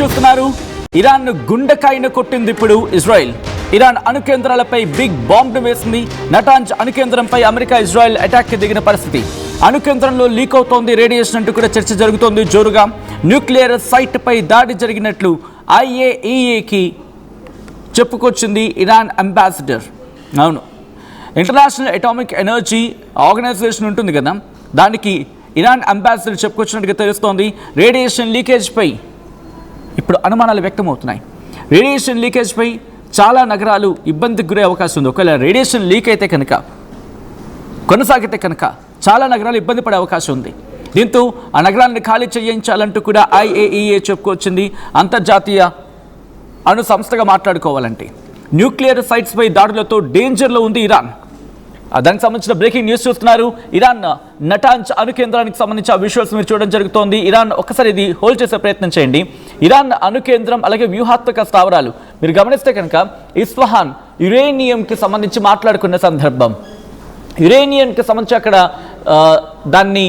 చూస్తున్నారు. ఇరాన్ గుండెకాయను కొట్టింది ఇప్పుడు ఇజ్రాయెల్. ఇరాన్ అణు కేంద్రాలపై బిగ్ బాంబ్ వేసింది. నటాంజ్ అణు కేంద్రంపై అమెరికా ఇజ్రాయెల్ అటాక్ దిగిన పరిస్థితి. అణు కేంద్రంలో లీక్ అవుతోంది రేడియేషన్ అంటూ కూడా చర్చ జరుగుతోంది జోరుగా. న్యూక్లియర్ సైట్ పై దాడి జరిగినట్లు IAEAకి చెప్పుకొచ్చింది ఇరాన్ అంబాసిడర్. అవును, ఇంటర్నేషనల్ అటామిక్ ఎనర్జీ ఆర్గనైజేషన్ ఉంటుంది కదా, దానికి ఇరాన్ అంబాసిడర్ చెప్పుకొచ్చినట్టుగా తెలుస్తోంది. రేడియేషన్ లీకేజ్పై ఇప్పుడు అనుమానాలు వ్యక్తమవుతున్నాయి. రేడియేషన్ లీకేజ్పై చాలా నగరాలు ఇబ్బందికి గురే అవకాశం ఉంది. ఒకవేళ రేడియేషన్ లీక్ అయితే కనుక, కొనసాగితే కనుక చాలా నగరాలు ఇబ్బంది పడే అవకాశం ఉంది. దీంతో ఆ నగరాలను ఖాళీ చేయించాలంటూ కూడా IAEA చెప్పుకొచ్చింది. అంతర్జాతీయ అణు సంస్థగా మాట్లాడుకోవాలంటే న్యూక్లియర్ సైట్స్పై దాడులతో డేంజర్లో ఉంది ఇరాన్. దానికి సంబంధించిన బ్రేకింగ్ న్యూస్ చూస్తున్నారు. ఇరాన్ నటాంజ్ అణు కేంద్రానికి సంబంధించి ఆ విజువల్స్ మీరు చూడడం జరుగుతోంది. ఇరాన్ ఒక్కసారి ఇది హోల్డ్ చేసే ప్రయత్నం చేయండి. ఇరాన్ అణు కేంద్రం అలాగే వ్యూహాత్మక స్థావరాలు మీరు గమనిస్తే కనుక ఇస్ఫహాన్ యురేనియంకి సంబంధించి మాట్లాడుకున్న సందర్భం. యురేనియంకి సంబంధించి అక్కడ దాన్ని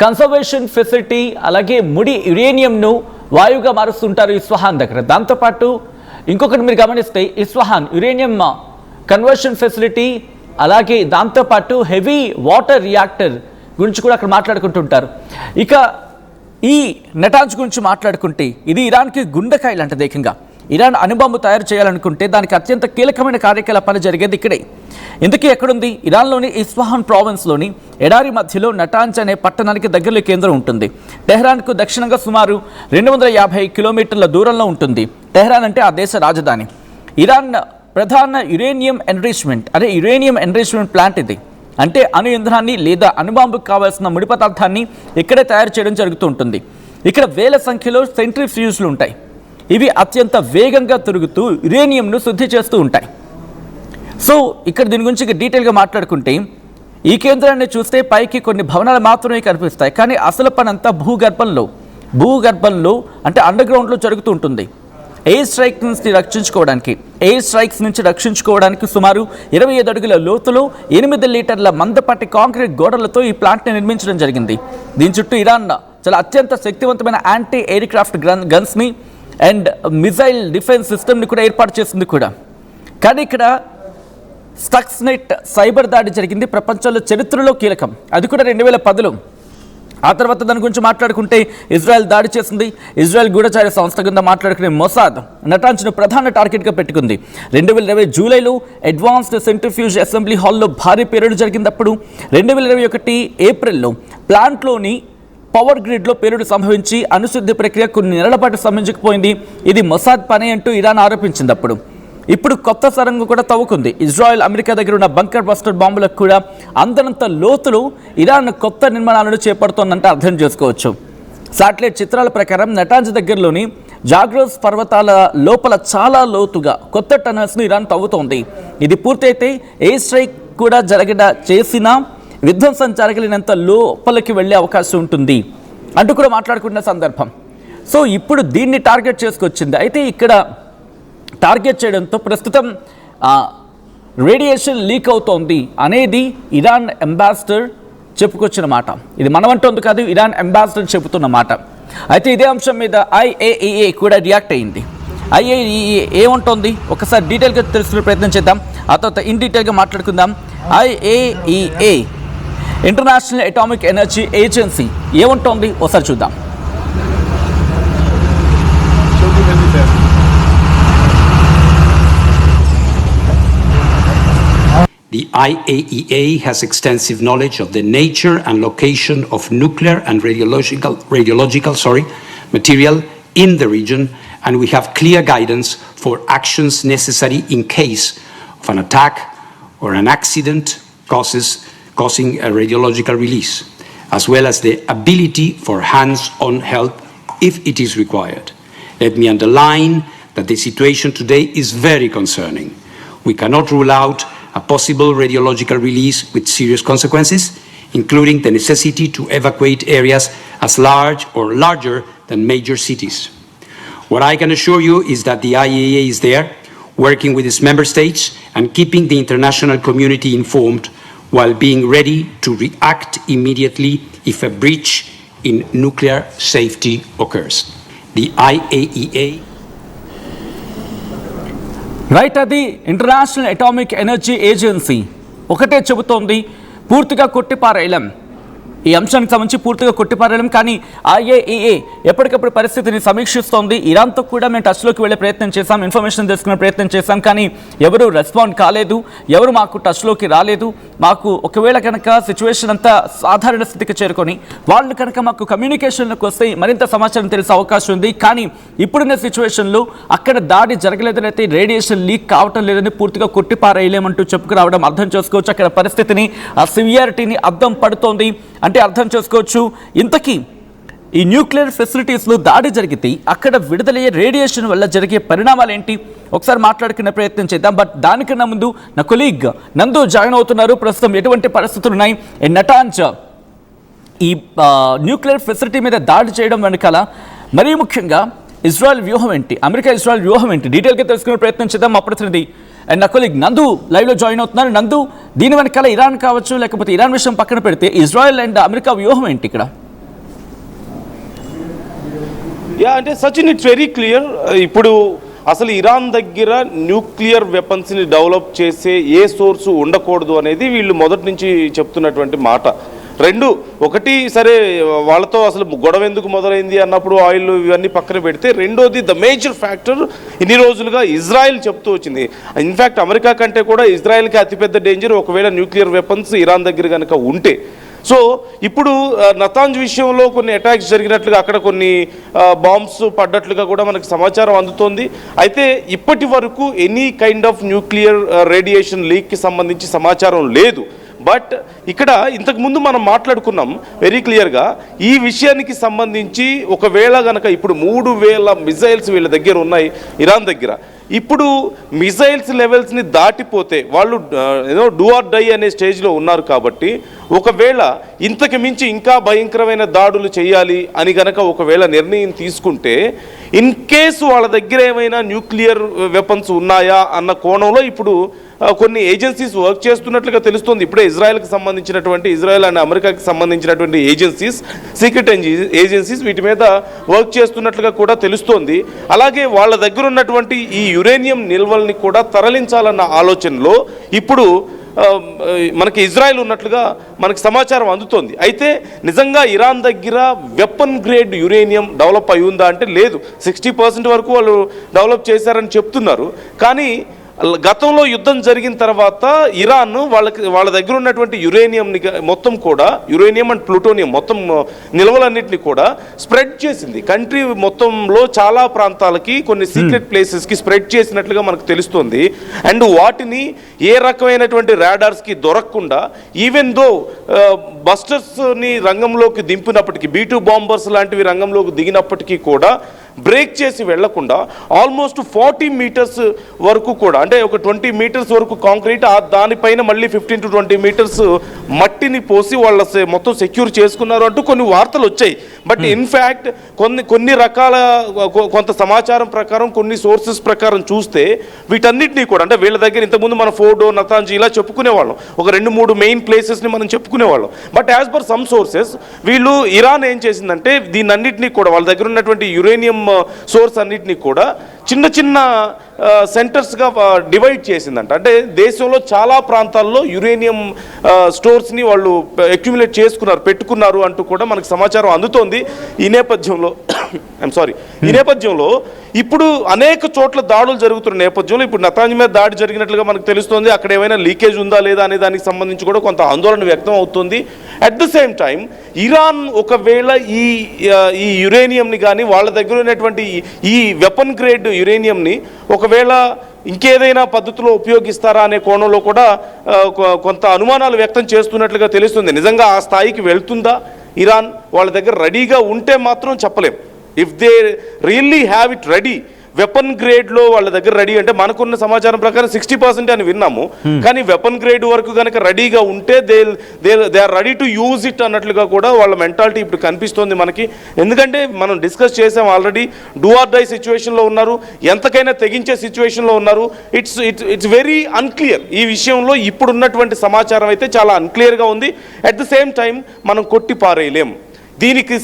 కన్సర్వేషన్ ఫెసిలిటీ అలాగే ముడి యురేనియంను వాయువుగా మారుస్తుంటారు ఇస్ఫహాన్ దగ్గర. దాంతోపాటు ఇంకొకటి మీరు గమనిస్తే ఇస్ఫహాన్ యురేనియం కన్వర్షన్ ఫెసిలిటీ అలాగే దాంతోపాటు హెవీ వాటర్ రియాక్టర్ గురించి కూడా అక్కడ మాట్లాడుకుంటుంటారు. ఇక ఈ నటాంజ్ గురించి మాట్లాడుకుంటే ఇది ఇరాన్కి గుండెకాయ లాంటిది. ఏకంగా ఇరాన్ అణుబాంబు తయారు చేయాలనుకుంటే దానికి అత్యంత కీలకమైన కార్యకలాపాలు జరిగేది ఇక్కడే. ఇందుకే ఎక్కడుంది? ఇరాన్లోని ఇస్ఫహాన్ ప్రావిన్స్లోని ఎడారి మధ్యలో నటాంజ్ అనే పట్టణానికి దగ్గరలో కేంద్రం ఉంటుంది. టెహ్రాన్కు దక్షిణంగా సుమారు 250 కిలోమీటర్ల దూరంలో ఉంటుంది. టెహ్రాన్ అంటే ఆ దేశ రాజధాని. ఇరాన్ ప్రధాన యురేనియం ఎన్రిచ్మెంట్ ప్లాంట్ ఇది. అంటే అణు ఇంధనాన్ని లేదా అణుబాంబుకు కావాల్సిన ముడి పదార్థాన్ని ఇక్కడే తయారు చేయడం జరుగుతూ ఉంటుంది. ఇక్కడ వేల సంఖ్యలో సెంట్రిఫ్యూజ్లు ఉంటాయి. ఇవి అత్యంత వేగంగా తిరుగుతూ యురేనియంను శుద్ధి చేస్తూ ఉంటాయి. సో ఇక్కడ దీని గురించి డీటెయిల్గా మాట్లాడుకుంటే ఈ కేంద్రాన్ని చూస్తే పైకి కొన్ని భవనాలు మాత్రమే కనిపిస్తాయి. కానీ అసలు పని అంతా భూగర్భంలో అంటే అండర్ గ్రౌండ్లో జరుగుతూ ఉంటుంది. ఎయిర్ స్ట్రైక్స్ నుంచి రక్షించుకోవడానికి సుమారు 25 అడుగుల లోతులో 8 లీటర్ల మందపాటి కాంక్రీట్ గోడలతో ఈ ప్లాంట్ని నిర్మించడం జరిగింది. దీని చుట్టూ ఇరాన్ చాలా అత్యంత శక్తివంతమైన యాంటీ ఎయిర్ క్రాఫ్ట్ గన్స్ని అండ్ మిజైల్ డిఫెన్స్ సిస్టమ్ని కూడా ఏర్పాటు చేసింది కూడా. కానీ ఇక్కడ స్టక్స్నెట్ సైబర్ దాడి జరిగింది. ప్రపంచంలో చరిత్రలో కీలకం. అది కూడా 2010లో. ఆ తర్వాత దాని గురించి మాట్లాడుకుంటే ఇజ్రాయెల్ దాడి చేసింది. ఇజ్రాయెల్ గూఢచార్య సంస్థ కింద మాట్లాడుకునే మొసాద్ నటాంజ్ను ప్రధాన టార్గెట్గా పెట్టుకుంది. 2020 జూలైలో అడ్వాన్స్డ్ సెంట్రిఫ్యూజ్ అసెంబ్లీ హాల్లో భారీ పేలుడు జరిగినప్పుడు 2021 ఏప్రిల్లో ప్లాంట్లోని పవర్ గ్రిడ్లో పేలుడు సంభవించి అణుశుద్ధి ప్రక్రియ కొన్ని నెలల పాటు సంభవించకపోయింది. ఇది మొసాద్ పని అంటూ ఇరాన్ ఆరోపించింది. ఇప్పుడు కొత్త సరంగు కూడా తవ్వుకుంది. ఇజ్రాయెల్ అమెరికా దగ్గర ఉన్న బంకర్ బస్టర్ బాంబులకు కూడా అందనంత లోతులు ఇరాన్ కొత్త నిర్మాణాలను చేపడుతోందంటే అర్థం చేసుకోవచ్చు. శాటిలైట్ చిత్రాల ప్రకారం నటాంజ్ దగ్గరలోని జాగ్రోస్ పర్వతాల లోపల చాలా లోతుగా కొత్త టనల్స్ను ఇరాన్ తవ్వుతోంది. ఇది పూర్తయితే ఎయిర్ స్ట్రైక్ కూడా చేసినా విధ్వంసం జరగలేనంత లోపలికి వెళ్ళే అవకాశం ఉంటుంది అంటూ కూడా మాట్లాడుకున్న సందర్భం. సో ఇప్పుడు దీన్ని టార్గెట్ చేసుకొచ్చింది. అయితే ఇక్కడ టార్గెట్ చేయడంతో ప్రస్తుతం రేడియేషన్ లీక్ అవుతోంది అనేది ఇరాన్ అంబాసిడర్ చెప్పుకొచ్చిన మాట. ఇది మనమంటోంది కాదు, ఇరాన్ అంబాసిడర్ చెబుతున్న మాట. అయితే ఇదే అంశం మీద IAEA కూడా రియాక్ట్ అయింది. IAEA ఏమంటోంది ఒకసారి డీటెయిల్గా తెలుసుకునే ప్రయత్నం చేద్దాం. ఆ తర్వాత ఇన్ డీటెయిల్గా మాట్లాడుకుందాం. IAEA international atomic energy agency ఏమంటోంది ఒకసారి చూద్దాం. The IAEA has extensive knowledge of the nature and location of nuclear and radiological material in the region, and we have clear guidance for actions necessary in case of an attack or an accident causing a radiological release, as well as the ability for hands-on help if it is required. Let me underline that the situation today is very concerning. We cannot rule out a possible radiological release with serious consequences, including the necessity to evacuate areas as large or larger than major cities. What I can assure you is that the IAEA is there, working with its member states and keeping the international community informed while being ready to react immediately if a breach in nuclear safety occurs. the IAEA. Right, అది international atomic energy agency ఒకటే చెబుతోంది, పూర్తిగా కొట్టిపారేయలేం, ఈ అంశానికి సంబంధించి పూర్తిగా కొట్టిపారేయలేం. కానీ IAEA ఎప్పటికప్పుడు పరిస్థితిని సమీక్షిస్తోంది. ఇరాన్తో కూడా మేము టచ్లోకి వెళ్ళే ప్రయత్నం చేశాం, ఇన్ఫర్మేషన్ తెలుసుకునే ప్రయత్నం చేశాం, కానీ ఎవరు రెస్పాండ్ కాలేదు, ఎవరు మాకు టచ్లోకి రాలేదు. మాకు ఒకవేళ కనుక సిచ్యువేషన్ అంతా సాధారణ స్థితికి చేరుకొని వాళ్ళు కనుక మాకు కమ్యూనికేషన్లోకి వస్తే మరింత సమాచారం తెలిసే అవకాశం ఉంది. కానీ ఇప్పుడున్న సిచ్యువేషన్లో అక్కడ దాడి జరగలేదని, అయితే రేడియేషన్ లీక్ కావటం లేదని పూర్తిగా కొట్టిపారేయలేమంటూ చెప్పుకురావడం అర్థం చేసుకోవచ్చు. అక్కడ పరిస్థితిని, ఆ సివియారిటీని అర్థం పడుతోంది అంటే అర్థం చేసుకోవచ్చు. ఇంతకీ ఈ న్యూక్లియర్ ఫెసిలిటీస్లో దాడి జరిగితే అక్కడ విడుదలయ్యే రేడియేషన్ వల్ల జరిగే పరిణామాలు ఏంటి, ఒకసారి మాట్లాడుకునే ప్రయత్నం చేద్దాం. బట్ దానికన్నా ముందు నా కొలీగ్ నందు జాయిన్ అవుతున్నారు. ప్రస్తుతం ఎటువంటి పరిస్థితులు ఉన్నాయి నటాంజ్ ఈ న్యూక్లియర్ ఫెసిలిటీ మీద దాడి చేయడం వెనకాల, మరీ ముఖ్యంగా ఇజ్రాయెల్ వ్యూహం ఏంటి, అమెరికా ఇజ్రాయెల్ వ్యూహం ఏంటి, డీటెయిల్గా తెలుసుకునే ప్రయత్నం చేద్దాం. మా ప్రతినిధి అండ్ నా కొలీగ్ నందు లైవ్లో జాయిన్ అవుతున్నారు. నందు, దీని వెనకాల ఇరాన్ కావచ్చు, లేకపోతే ఇరాన్ విషయం పక్కన పెడితే ఇజ్రాయెల్ అండ్ అమెరికా వ్యూహం ఏంటి ఇక్కడ? అంటే సచిన్, ఇట్స్ వెరీ క్లియర్. ఇప్పుడు అసలు ఇరాన్ దగ్గర న్యూక్లియర్ వెపన్స్ని డెవలప్ చేసే ఏ సోర్సు ఉండకూడదు అనేది వీళ్ళు మొదటి నుంచి చెప్తున్నటువంటి మాట. రెండు, ఒకటి సరే వాళ్ళతో అసలు గొడవ ఎందుకు మొదలైంది అన్నప్పుడు ఆయిల్ ఇవన్నీ పక్కన పెడితే, రెండోది ద మేజర్ ఫ్యాక్టర్ ఇన్ని రోజులుగా ఇజ్రాయెల్ చెప్తూ వచ్చింది. ఇన్ఫ్యాక్ట్ అమెరికా కంటే కూడా ఇజ్రాయెల్కి అతిపెద్ద డేంజర్ ఒకవేళ న్యూక్లియర్ వెపన్స్ ఇరాన్ దగ్గర కనుక ఉంటే. సో ఇప్పుడు నతాంజ్ విషయంలో కొన్ని అటాక్స్ జరిగినట్లుగా, అక్కడ కొన్ని బాంబ్స్ పడ్డట్లుగా కూడా మనకు సమాచారం అందుతోంది. అయితే ఇప్పటి వరకు any kind of nuclear radiation లీక్కి సంబంధించి సమాచారం లేదు. బట్ ఇక్కడ ఇంతకుముందు మనం మాట్లాడుకున్నాం వెరీ క్లియర్గా ఈ విషయానికి సంబంధించి. ఒకవేళ కనుక ఇప్పుడు 3000 మిజైల్స్ వీళ్ళ దగ్గర ఉన్నాయి ఇరాన్ దగ్గర. ఇప్పుడు మిజైల్స్ లెవెల్స్ని దాటిపోతే వాళ్ళు డూ ఆర్ డై అనే స్టేజ్లో ఉన్నారు. కాబట్టి ఒకవేళ ఇంతకు మించి ఇంకా భయంకరమైన దాడులు చేయాలి అని గనక ఒకవేళ నిర్ణయం తీసుకుంటే, ఇన్ కేసు వాళ్ళ దగ్గర ఏమైనా న్యూక్లియర్ వెపన్స్ ఉన్నాయా అన్న కోణంలో ఇప్పుడు కొన్ని ఏజెన్సీస్ వర్క్ చేస్తున్నట్లుగా తెలుస్తుంది. ఇప్పుడే ఇజ్రాయెల్కి సంబంధించినటువంటి, ఇజ్రాయెల్ అండ్ అమెరికాకి సంబంధించినటువంటి ఏజెన్సీస్, సీక్రెట్ ఏజెన్సీస్ వీటి మీద వర్క్ చేస్తున్నట్లుగా కూడా తెలుస్తోంది. అలాగే వాళ్ళ దగ్గర ఉన్నటువంటి ఈ యురేనియం నిల్వల్ని కూడా తరలించాలన్న ఆలోచనలో ఇప్పుడు మనకి ఇజ్రాయెల్ ఉన్నట్లుగా మనకి సమాచారం అందుతోంది. అయితే నిజంగా ఇరాన్ దగ్గర వెపన్ గ్రేడ్ యురేనియం డెవలప్ అయి ఉందా అంటే లేదు. 60% వరకు వాళ్ళు డెవలప్ చేశారని చెప్తున్నారు. కానీ గతంలో యుద్ధం జరిగిన తర్వాత ఇరాన్ వాళ్ళ దగ్గర ఉన్నటువంటి యురేనియంని మొత్తం కూడా, యురేనియం అండ్ ప్లూటోనియం మొత్తం నిల్వలన్నింటినీ కూడా స్ప్రెడ్ చేసింది. కంట్రీ మొత్తంలో చాలా ప్రాంతాలకి, కొన్ని సీక్రెట్ ప్లేసెస్కి స్ప్రెడ్ చేసినట్లుగా మనకు తెలుస్తుంది. అండ్ వాటిని ఏ రకమైనటువంటి రాడార్స్కి దొరకకుండా, ఈవెన్ దో బస్టర్స్ని రంగంలోకి దింపినప్పటికీ, B-2 బాంబర్స్ లాంటివి రంగంలోకి దిగినప్పటికీ కూడా బ్రేక్ చేసి వెళ్లకుండా ఆల్మోస్ట్ 40 మీటర్స్ వరకు కూడా, అంటే ఒక 20 మీటర్స్ వరకు కాంక్రీట్, దానిపైన మళ్ళీ 15 to 20 మీటర్స్ మట్టిని పోసి వాళ్ళ మొత్తం సెక్యూర్ చేసుకున్నారు అంటూ కొన్ని వార్తలు వచ్చాయి. బట్ ఇన్ఫ్యాక్ట్ కొన్ని రకాల కొంత సమాచారం ప్రకారం, కొన్ని సోర్సెస్ ప్రకారం చూస్తే వీటన్నిటినీ కూడా, అంటే వీళ్ళ దగ్గర ఇంతకుముందు మన ఫోర్డో, నతాంజ్ ఇలా చెప్పుకునేవాళ్ళం, ఒక 2-3 మెయిన్ ప్లేసెస్ని మనం చెప్పుకునేవాళ్ళం. But as per some sources వీళ్ళు, ఇరాన్ ఏం చేసిందంటే దీన్నన్నింటినీ కూడా, వాళ్ళ దగ్గర ఉన్నటువంటి యురేనియం సోర్స్ అన్నిటినీ కూడా చిన్న చిన్న సెంటర్స్గా డివైడ్ చేసిందంట. అంటే దేశంలో చాలా ప్రాంతాల్లో యురేనియం స్టోర్స్ని వాళ్ళు అక్యుములేట్ చేసుకున్నారు, పెట్టుకున్నారు అంటూ కూడా మనకు సమాచారం అందుతోంది. ఈ నేపథ్యంలో ఇప్పుడు అనేక చోట్ల దాడులు జరుగుతున్న నేపథ్యంలో ఇప్పుడు నతాంజ్ మీద దాడి జరిగినట్లుగా మనకు తెలుస్తోంది. అక్కడ ఏమైనా లీకేజ్ ఉందా లేదా అనే దానికి సంబంధించి కూడా కొంత ఆందోళన వ్యక్తం అవుతుంది. At the same time Iran ఒకవేళ ఈ యురేనియంని కానీ, వాళ్ళ దగ్గర ఉన్నటువంటి ఈ వెపన్ గ్రేడ్ యురేనియంని ఒకవేళ ఇంకేదైనా పద్ధతిలో ఉపయోగిస్తారా అనే కోణంలో కూడా కొంత అనుమానాలు వ్యక్తం చేస్తున్నట్లుగా తెలుస్తుంది. నిజంగా ఆ స్థాయికి వెళ్తుందా ఇరాన్? వాళ్ళ దగ్గర రెడీగా ఉంటే మాత్రం చెప్పలేం. If they really have it ready, weapon గ్రేడ్లో వాళ్ళ దగ్గర రెడీ అంటే, మనకున్న సమాచారం ప్రకారం 60% అని విన్నాము. కానీ వెపన్ గ్రేడ్ వరకు కనుక రెడీగా ఉంటే they are ready to use it అన్నట్లుగా కూడా వాళ్ళ మెంటాలిటీ ఇప్పుడు కనిపిస్తోంది మనకి. ఎందుకంటే మనం డిస్కస్ చేసాం ఆల్రెడీ, డూ ఆర్ డై సిచ్యువేషన్లో ఉన్నారు, ఎంతకైనా తెగించే సిచ్యువేషన్లో ఉన్నారు. It's very unclear. ఈ విషయంలో ఇప్పుడున్నటువంటి సమాచారం అయితే చాలా అన్క్లియర్గా ఉంది. అట్ ద సేమ్ టైం మనం కొట్టి పారేయలేం. దీనికి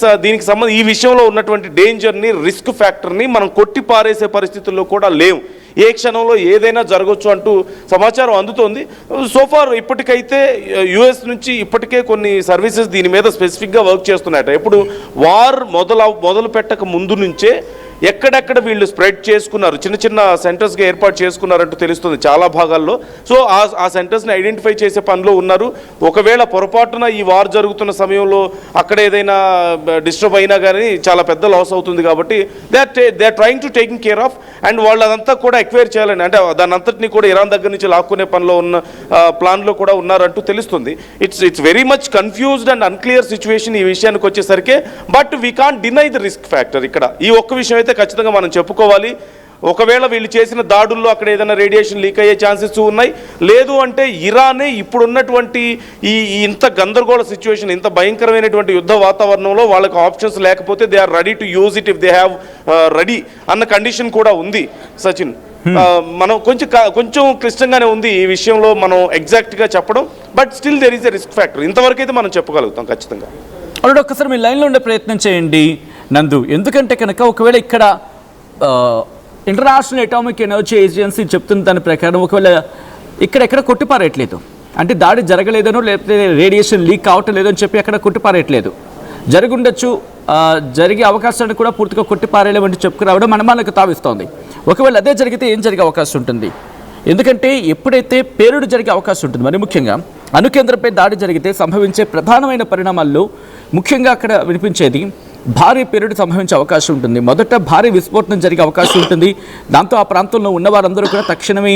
సంబంధించి ఈ విషయంలో ఉన్నటువంటి డేంజర్ని, రిస్క్ ఫ్యాక్టర్ని మనం కొట్టి పారేసే పరిస్థితుల్లో కూడా లేవు. ఏ క్షణంలో ఏదైనా జరగవచ్చు అంటూ సమాచారం అందుతోంది. సోఫార్ ఇప్పటికైతే యుఎస్ నుంచి ఇప్పటికే కొన్ని సర్వీసెస్ దీని మీద స్పెసిఫిక్గా వర్క్ చేస్తున్నాయట. ఇప్పుడు వార్ మొదలు పెట్టక ముందు నుంచే ఎక్కడెక్కడ వీళ్ళు స్ప్రెడ్ చేసుకున్నారు, చిన్న చిన్న సెంటర్స్గా ఏర్పాటు చేసుకున్నారంటూ తెలుస్తుంది చాలా భాగాల్లో. సో ఆ సెంటర్స్ని ఐడెంటిఫై చేసే పనిలో ఉన్నారు. ఒకవేళ పొరపాటున ఈ వార్ జరుగుతున్న సమయంలో అక్కడ ఏదైనా డిస్టర్బ్ అయినా కానీ చాలా పెద్ద లాస్ అవుతుంది. కాబట్టి they are trying to taking care of, and వాళ్ళదంతా కూడా ఎక్వైర్ చేయాలని, అంటే దాని అంతటినీ కూడా ఇరాన్ దగ్గర నుంచి లాక్కునే పనిలో ఉన్న ప్లాన్లో కూడా ఉన్నారంటూ తెలుస్తుంది. It's very much confused and unclear situation ఈ విషయానికి వచ్చేసరికి. But we can't deny the risk factor. ఇక్కడ ఈ ఒక్క విషయం అయితే ఖచ్చితంగా మనం చెప్పుకోవాలి. ఒకవేళ వీళ్ళు చేసిన దాడుల్లో అక్కడ ఏదైనా రేడియేషన్ లీక్ అయ్యే ఛాన్సెస్ ఉన్నాయి. లేదు అంటే ఇరానే ఇప్పుడున్నటువంటి ఈ ఇంత గందరగోళ సిచ్యువేషన్, ఇంత భయంకరమైనటువంటి యుద్ధ వాతావరణంలో వాళ్ళకి ఆప్షన్స్ లేకపోతే they are ready to use it if they have ready అన్న కండిషన్ కూడా ఉంది. సచిన్, మనం కొంచెం క్లిష్టంగానే ఉంది ఈ విషయంలో మనం ఎగ్జాక్ట్గా చెప్పడం. But still there is a risk factor. ఇంతవరకు అయితే మనం చెప్పగలుగుతాం ఖచ్చితంగా. ఆల్రెడీ ఒక్కసారి మీ లైన్లో ఉండే ప్రయత్నం చేయండి నందు. ఎందుకంటే కనుక ఒకవేళ ఇక్కడ ఇంటర్నేషనల్ అటామిక్ ఎనర్జీ ఏజెన్సీ చెప్తున్న దాని ప్రకారం ఒకవేళ ఎక్కడ కొట్టిపారేయట్లేదు, అంటే దాడి జరగలేదనో లేకపోతే రేడియేషన్ లీక్ కావటం లేదని చెప్పి అక్కడ కొట్టిపారేయట్లేదు. జరుగుండొచ్చు, జరిగే అవకాశాన్ని కూడా పూర్తిగా కొట్టిపారేయలేమంటే చెప్పుకురావడం అనుమానాలకు తావిస్తోంది. ఒకవేళ అదే జరిగితే ఏం జరిగే అవకాశం ఉంటుంది? ఎందుకంటే ఎప్పుడైతే పేలుడు జరిగే అవకాశం ఉంటుంది, మరి ముఖ్యంగా అణుకేంద్రంపై దాడి జరిగితే సంభవించే ప్రధానమైన పరిణామాల్లో ముఖ్యంగా అక్కడ వినిపించేది భారీ పేలుడు సంభవించే అవకాశం ఉంటుంది. మొదట భారీ విస్ఫోటనం జరిగే అవకాశం ఉంటుంది. దాంతో ఆ ప్రాంతంలో ఉన్న వారందరూ కూడా తక్షణమే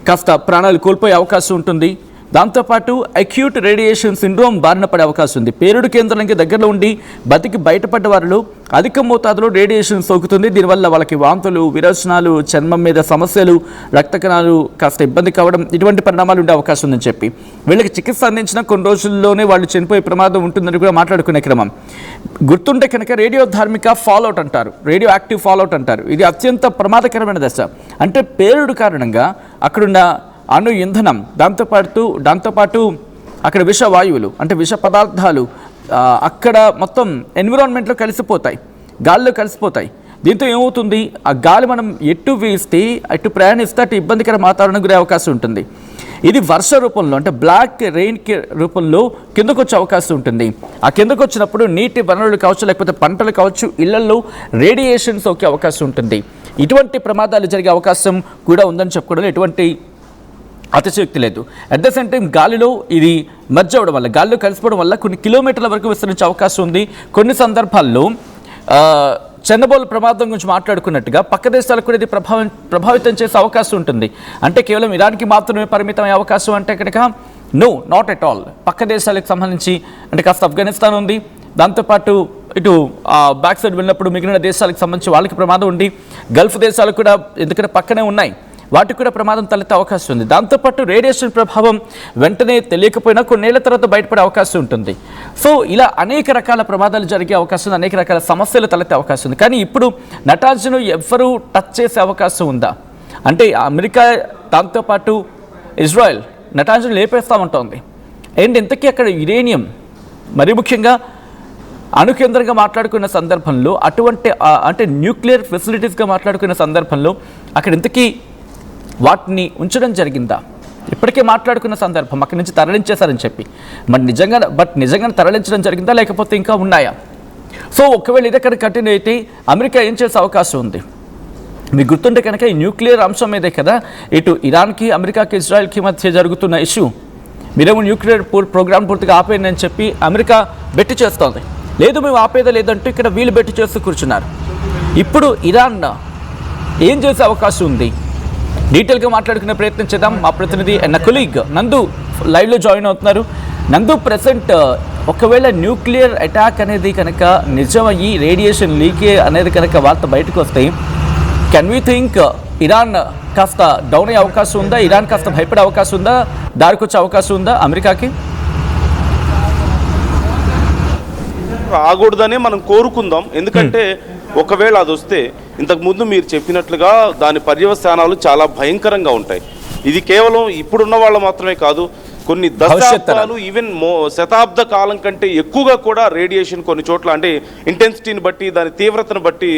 కాస్త ప్రాణాలు కోల్పోయే అవకాశం ఉంటుంది. దాంతోపాటు అక్యూట్ రేడియేషన్ సిండ్రోమ్ బారిన పడే అవకాశం ఉంది. పేలుడు కేంద్రానికి దగ్గరలో ఉండి బతికి బయటపడ్డ వారిలో అధిక మోతాదులో రేడియేషన్ సోకుతుంది. దీనివల్ల వాళ్ళకి వాంతులు, విరోచనాలు, చర్మం మీద సమస్యలు, రక్త కణాలు కాస్త ఇబ్బంది కావడం, ఇటువంటి పరిణామాలు ఉండే అవకాశం ఉందని చెప్పి వీళ్ళకి చికిత్స అందించిన కొన్ని రోజుల్లోనే వాళ్ళు చనిపోయే ప్రమాదం ఉంటుందని కూడా మాట్లాడుకునే క్రమం. గుర్తుంటే కనుక రేడియో ధార్మిక ఫాల్అవుట్ అంటారు, రేడియో యాక్టివ్ ఫాల్అవుట్ అంటారు. ఇది అత్యంత ప్రమాదకరమైన దశ. అంటే పేలుడు కారణంగా అక్కడున్న అణు ఇంధనం, దాంతోపాటు అక్కడ విష వాయువులు అంటే విష పదార్థాలు అక్కడ మొత్తం ఎన్విరాన్మెంట్లో కలిసిపోతాయి, గాల్లో కలిసిపోతాయి. దీంతో ఏమవుతుంది, ఆ గాలి మనం ఎటు వీస్తే అటు ప్రయాణిస్తే అటు ఇబ్బందికర వాతావరణం గురే అవకాశం ఉంటుంది. ఇది వర్ష రూపంలో అంటే బ్లాక్ రెయిన్ రూపంలో కిందకు వచ్చే అవకాశం ఉంటుంది. ఆ కిందకు వచ్చినప్పుడు నీటి వనరులు కావచ్చు, లేకపోతే పంటలు కావచ్చు, ఇళ్లలో రేడియేషన్ సోకే అవకాశం ఉంటుంది. ఇటువంటి ప్రమాదాలు జరిగే అవకాశం కూడా ఉందని చెప్పుకోవడం ఎటువంటి అతిశయోక్తి లేదు. అట్ ద సేమ్ టైం గాలిలో ఇది మర్జ్ అవ్వడం వల్ల, గాలిలో కలిసిపోవడం వల్ల కొన్ని కిలోమీటర్ల వరకు విస్తరించే అవకాశం ఉంది. కొన్ని సందర్భాల్లో చెన్నబోలు ప్రమాదం గురించి మాట్లాడుకున్నట్టుగా పక్క దేశాలకు కూడా ఇది ప్రభావితం చేసే అవకాశం ఉంటుంది. అంటే కేవలం ఇరాన్కి మాత్రమే పరిమితమయ్యే అవకాశం అంటే కనుక నో, నాట్ ఎట్ ఆల్. పక్క దేశాలకు సంబంధించి అంటే కాస్త ఆఫ్ఘనిస్తాన్ ఉంది, దాంతోపాటు ఇటు బ్యాక్ సైడ్ వెళ్ళినప్పుడు మిగిలిన దేశాలకు సంబంధించి వాళ్ళకి ప్రమాదం ఉంది. గల్ఫ్ దేశాలు కూడా ఎందుకంటే పక్కనే ఉన్నాయి, వాటికి కూడా ప్రమాదం తలెత్తే అవకాశం ఉంది. దాంతోపాటు రేడియేషన్ ప్రభావం వెంటనే తెలియకపోయినా కొన్నేళ్ల తర్వాత బయటపడే అవకాశం ఉంటుంది. సో ఇలా అనేక రకాల ప్రమాదాలు జరిగే అవకాశం ఉంది, అనేక రకాల సమస్యలు తలెత్తే అవకాశం ఉంది. కానీ ఇప్పుడు నటాజ్ను ఎవ్వరూ టచ్ చేసే అవకాశం ఉందా అంటే అమెరికా, దాంతోపాటు ఇజ్రాయెల్ నటాజ్ను లేపేస్తామంటోంది. అండ్ ఇంతకీ అక్కడ యురేనియం, మరి ముఖ్యంగా అణుకేంద్రంగా మాట్లాడుకున్న సందర్భంలో అటువంటి అంటే న్యూక్లియర్ ఫెసిలిటీస్గా మాట్లాడుకున్న సందర్భంలో అక్కడ ఇంతకీ వాటిని ఉంచడం జరిగిందా? ఇప్పటికే మాట్లాడుకున్న సందర్భం అక్కడి నుంచి తరలించేశారని చెప్పి మరి నిజంగా తరలించడం జరిగిందా లేకపోతే ఇంకా ఉన్నాయా? సో ఒకవేళ ఇది ఎక్కడ కంటిన్యూ అయితే అమెరికా ఏం చేసే అవకాశం ఉంది? మీకు గుర్తుంటే కనుక ఈ న్యూక్లియర్ అంశం మీదే కదా ఇటు ఇరాన్కి, అమెరికాకి, ఇజ్రాయెల్కి మధ్య జరుగుతున్న ఇష్యూ. మీరేమో న్యూక్లియర్ ప్రోగ్రామ్ పూర్తిగా ఆపేయండి అని చెప్పి అమెరికా బెట్టి చేస్తోంది. లేదు మేము ఆపేదే లేదంటూ ఇక్కడ వీళ్ళు బెట్టి చేస్తూ కూర్చున్నారు. ఇప్పుడు ఇరాన్ ఏం చేసే అవకాశం ఉంది? డీటెయిల్గా మాట్లాడుకునే ప్రయత్నం చేద్దాం. మా ప్రతినిధి నా కొలీగ్ నందు లైవ్లో జాయిన్ అవుతున్నారు. నందు, ప్రెసెంట్ ఒకవేళ న్యూక్లియర్ అటాక్ అనేది కనుక నిజమయ్యి రేడియేషన్ లీకే అనేది కనుక వార్త బయటకు వస్తే కెన్ వీ థింక్ ఇరాన్ కాస్త డౌన్ అయ్యే అవకాశం ఉందా? ఇరాన్ కాస్త భయపడే అవకాశం ఉందా? దారికి వచ్చే అవకాశం ఉందా అమెరికాకి? రాకూడదనే మనం కోరుకుందాం. ఎందుకంటే ఒకవేళ అది వస్తే ఇంతకుముందు మీరు చెప్పినట్లుగా దాని పర్యవసానాలు చాలా భయంకరంగా ఉంటాయి. ఇది కేవలం ఇప్పుడున్న వాళ్ళు మాత్రమే కాదు, కొన్ని భవిష్యత్ దశాబ్దాలు ఈవెన్ శతాబ్ద కాలం కంటే ఎక్కువగా కూడా రేడియేషన్ కొన్ని చోట్ల అంటే ఇంటెన్సిటీని బట్టి దాని తీవ్రతను బట్టి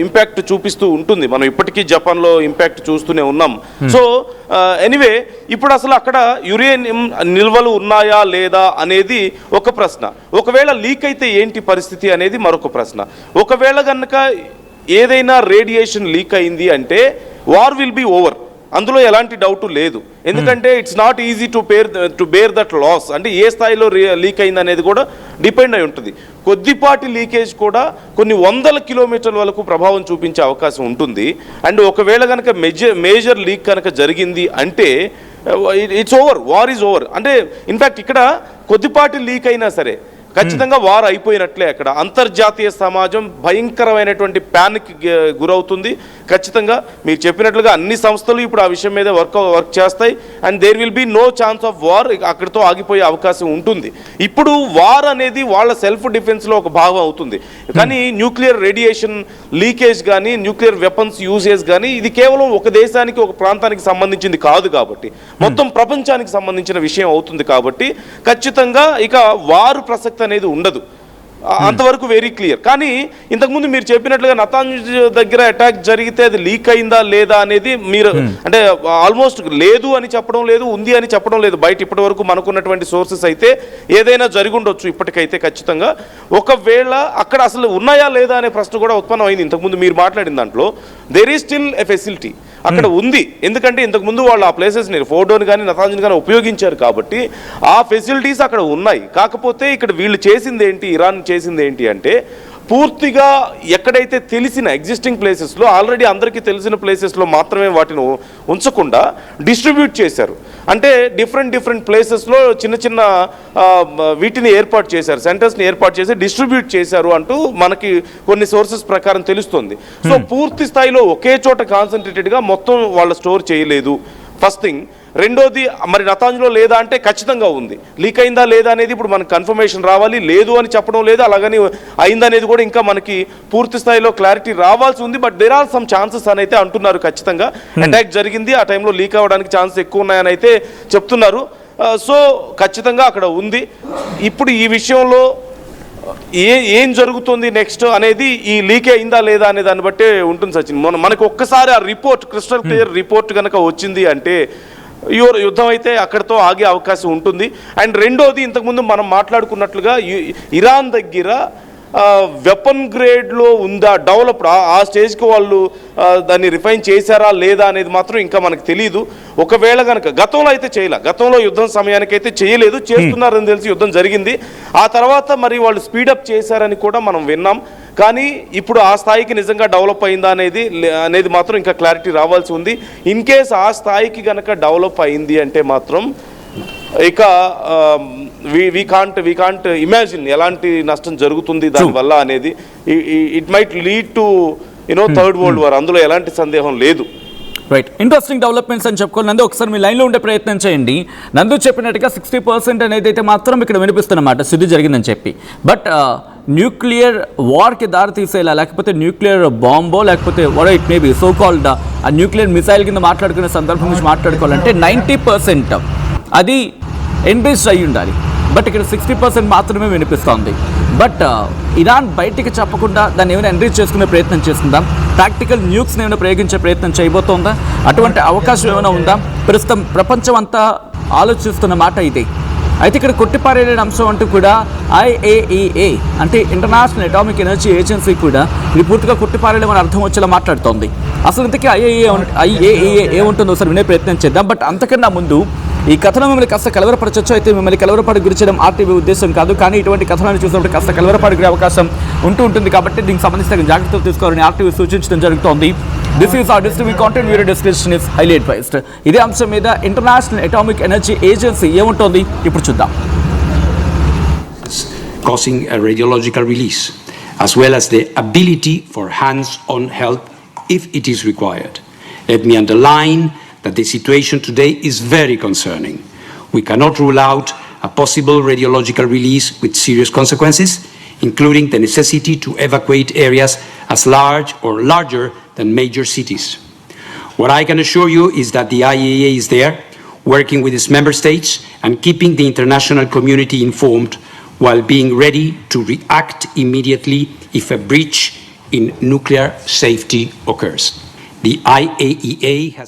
ఇంపాక్ట్ చూపిస్తూ ఉంటుంది. మనం ఇప్పటికీ జపాన్లో ఇంపాక్ట్ చూస్తూనే ఉన్నాం. సో ఎనీవే ఇప్పుడు అసలు అక్కడ యురేనియం నిల్వలు ఉన్నాయా లేదా అనేది ఒక ప్రశ్న. ఒకవేళ లీక్ అయితే ఏంటి పరిస్థితి అనేది మరొక ప్రశ్న. ఒకవేళ కనుక ఏదైనా రేడియేషన్ లీక్ అయింది అంటే వార్ విల్ బి ఓవర్, అందులో ఎలాంటి డౌట్ లేదు. ఎందుకంటే it's not easy to bear that loss. అంటే ఏ స్థాయిలో లీక్ అయింది అనేది కూడా డిపెండ్ అయి ఉంటుంది. కొద్దిపాటి లీకేజ్ కూడా కొన్ని వందల కిలోమీటర్ల వరకు ప్రభావం చూపించే అవకాశం ఉంటుంది. అండ్ ఒకవేళ కనుక మేజర్ లీక్ కనుక జరిగింది అంటే it's over, war is over. అంటే ఇన్ఫ్యాక్ట్ ఇక్కడ కొద్దిపాటి లీక్ అయినా సరే ఖచ్చితంగా వార్ అయిపోయినట్లే. అక్కడ అంతర్జాతీయ సమాజం భయంకరమైనటువంటి ప్యానిక్ గురవుతుంది. ఖచ్చితంగా మీరు చెప్పినట్లుగా అన్ని సంస్థలు ఇప్పుడు ఆ విషయం మీద వర్క్ చేస్తాయి. And there will be no chance of war, అక్కడితో ఆగిపోయే అవకాశం ఉంటుంది. ఇప్పుడు వార్ అనేది వాళ్ళ సెల్ఫ్ డిఫెన్స్లో ఒక భాగం అవుతుంది. కానీ న్యూక్లియర్ రేడియేషన్ లీకేజ్ కానీ న్యూక్లియర్ వెపన్స్ యూసేజ్ కానీ ఇది కేవలం ఒక దేశానికి ఒక ప్రాంతానికి సంబంధించింది కాదు కాబట్టి మొత్తం ప్రపంచానికి సంబంధించిన విషయం అవుతుంది. కాబట్టి ఖచ్చితంగా ఇక వారు ప్రసక్తి అనేది ఉండదు, అంతవరకు వెరీ క్లియర్. కానీ ఇంతకుముందు మీరు చెప్పినట్లుగా నతాంజ్ దగ్గర అటాక్ జరిగితే అది లీక్ అయిందా లేదా అనేది మీరు అంటే ఆల్మోస్ట్ లేదు అని చెప్పడం లేదు, ఉంది అని చెప్పడం లేదు. బయట ఇప్పటి వరకు మనకున్నటువంటి సోర్సెస్ అయితే ఏదైనా జరిగి ఉండొచ్చు ఇప్పటికైతే ఖచ్చితంగా. ఒకవేళ అక్కడ అసలు ఉన్నాయా లేదా అనే ప్రశ్న కూడా ఉత్పన్నం అయింది. ఇంతకుముందు మీరు మాట్లాడిన దాంట్లో there is still a facility అక్కడ ఉంది. ఎందుకంటే ఇంతకుముందు వాళ్ళు ఆ ప్లేసెస్ని ఫోర్డోని కానీ నతాంజ్ని కానీ ఉపయోగించారు కాబట్టి ఆ ఫెసిలిటీస్ అక్కడ ఉన్నాయి. కాకపోతే ఇక్కడ వీళ్ళు చేసింది ఏంటి, ఇరాన్ చేసింది ఏంటి అంటే పూర్తిగా ఎక్కడైతే తెలిసిన ఎగ్జిస్టింగ్ ప్లేసెస్లో ఆల్రెడీ అందరికీ తెలిసిన ప్లేసెస్లో మాత్రమే వాటిని ఉంచకుండా డిస్ట్రిబ్యూట్ చేశారు. అంటే డిఫరెంట్ ప్లేసెస్లో చిన్న చిన్న వీటిని ఏర్పాటు చేశారు, సెంటర్స్ని ఏర్పాటు చేసి డిస్ట్రిబ్యూట్ చేశారు అంటూ మనకి కొన్ని సోర్సెస్ ప్రకారం తెలుస్తుంది. సో పూర్తి స్థాయిలో ఒకే చోట కాన్సన్ట్రేటెడ్గా మొత్తం వాళ్ళ స్టోర్ చేయలేదు, ఫస్ట్ థింగ్. రెండోది మరి నతాంజ్లో లేదా అంటే ఖచ్చితంగా ఉంది. లీక్ అయిందా లేదా అనేది ఇప్పుడు మనకు కన్ఫర్మేషన్ రావాలి. లేదు అని చెప్పడం లేదు, అలాగని అయిందనేది కూడా ఇంకా మనకి పూర్తి స్థాయిలో క్లారిటీ రావాల్సి ఉంది. But there are some chances అని అయితే అంటున్నారు. ఖచ్చితంగా అటాక్ జరిగింది, ఆ టైంలో లీక్ అవ్వడానికి ఛాన్సెస్ ఎక్కువ ఉన్నాయని అయితే చెప్తున్నారు. సో ఖచ్చితంగా అక్కడ ఉంది. ఇప్పుడు ఈ విషయంలో ఏం జరుగుతుంది నెక్స్ట్ అనేది ఈ లీక్ అయిందా లేదా అనే దాన్ని బట్టే ఉంటుంది సచిన్. మనకు ఒక్కసారి ఆ రిపోర్ట్ క్రిస్టల్ క్లియర్ రిపోర్ట్ కనుక వచ్చింది అంటే యుద్ధం అయితే అక్కడితో ఆగే అవకాశం ఉంటుంది. అండ్ రెండోది ఇంతకుముందు మనం మాట్లాడుకున్నట్లుగా ఇరాన్ దగ్గర వెపన్ గ్రేడ్లో ఉందా, డెవలప్డ్ ఆ స్టేజ్కి వాళ్ళు దాన్ని రిఫైన్ చేశారా లేదా అనేది మాత్రం ఇంకా మనకు తెలియదు. ఒకవేళ కనుక గతంలో అయితే చేయలే, గతంలో యుద్ధం సమయానికైతే చేయలేదు, చేస్తున్నారని తెలిసి యుద్ధం జరిగింది. ఆ తర్వాత మరి వాళ్ళు స్పీడప్ చేశారని కూడా మనం విన్నాం. కానీ ఇప్పుడు ఆ స్థాయికి నిజంగా డెవలప్ అయిందా అనేది మాత్రం ఇంకా క్లారిటీ రావాల్సి ఉంది. ఇన్ కేస్ ఆ స్థాయికి కనుక డెవలప్ అయింది అంటే మాత్రం ఇక వీ కాంట్ ఇమాజిన్ ఎలాంటి నష్టం జరుగుతుంది దానివల్ల అనేది. It might lead to third world war, అందులో ఎలాంటి సందేహం లేదు. రైట్, ఇంట్రెస్టింగ్ డెవలప్మెంట్స్ అని చెప్పుకోవాలి. నందు ఒకసారి మీ లైన్లో ఉండే ప్రయత్నం చేయండి. నందు చెప్పినట్టుగా 60% అనేది అయితే మాత్రం ఇక్కడ వినిపిస్తున్నమాట శుద్ధి జరిగిందని చెప్పి. బట్ న్యూక్లియర్ వార్కి దారి తీసేలా, లేకపోతే న్యూక్లియర్ బాంబో, లేకపోతే what it may be so called ఆ న్యూక్లియర్ మిసైల్ కింద మాట్లాడుకునే సందర్భం నుంచి మాట్లాడుకోవాలంటే 90% అది ఎన్రిచ్డ్ అయ్యి ఉండాలి. బట్ ఇక్కడ 60% మాత్రమే వినిపిస్తోంది. బట్ ఇరాన్ బయటికి చెప్పకుండా దాన్ని ఏమైనా ఎన్రిచ్ చేసుకునే ప్రయత్నం చేస్తుందా, ప్రాక్టికల్ న్యూక్స్ని ఏమైనా ప్రయోగించే ప్రయత్నం చేయబోతోందా, అటువంటి అవకాశం ఏమైనా ఉందా? ప్రస్తుతం ప్రపంచం అంతా ఆలోచిస్తున్న మాట ఇదే. అయితే ఇక్కడ కొట్టిపారేయలేని అంశం అంటూ కూడా IAEA అంటే ఇంటర్నేషనల్ అటామిక్ ఎనర్జీ ఏజెన్సీ కూడా ఇది పూర్తిగా కొట్టిపారేయలేమని అర్థం వచ్చేలా మాట్లాడుతోంది. అసలు ఇంతకీ IAEA ఏముంటుందో ఒకసారి వినే ప్రయత్నం చేద్దాం. బట్ అంతకన్నా ముందు ఈ కథనం మిమ్మల్ని కాస్త కలవరపరచొచ్చు. అయితే మిమ్మల్ని కలవరపాటు గురి చేయడం RTV ఉద్దేశం కాదు, కానీ ఇటువంటి కథనాన్ని చూసినప్పుడు కాస్త కలవరపాటు గురే అవకాశం ఉంటుంది. కాబట్టి దీనికి సంబంధించిన జాగ్రత్తలు తీసుకోవాలని RTV సూచించడం జరుగుతోంది. This is our distribute content, video description is highly advised. ఇదే అంశం మీద ఇంటర్నేషనల్ అటామిక్ ఎనర్జీ ఏజెన్సీ ఏముంటోంది ఇప్పుడు చూద్దాం. Causing a radiological release, as well as the ability for hands-on help if it is required. Let me underline that the situation today is very concerning. We cannot rule out a possible radiological release with serious consequences, including the necessity to evacuate areas as large or larger than major cities. What I can assure you is that the IAEA is there, working with its member states and keeping the international community informed while being ready to react immediately if a breach in nuclear safety occurs. The IAEA has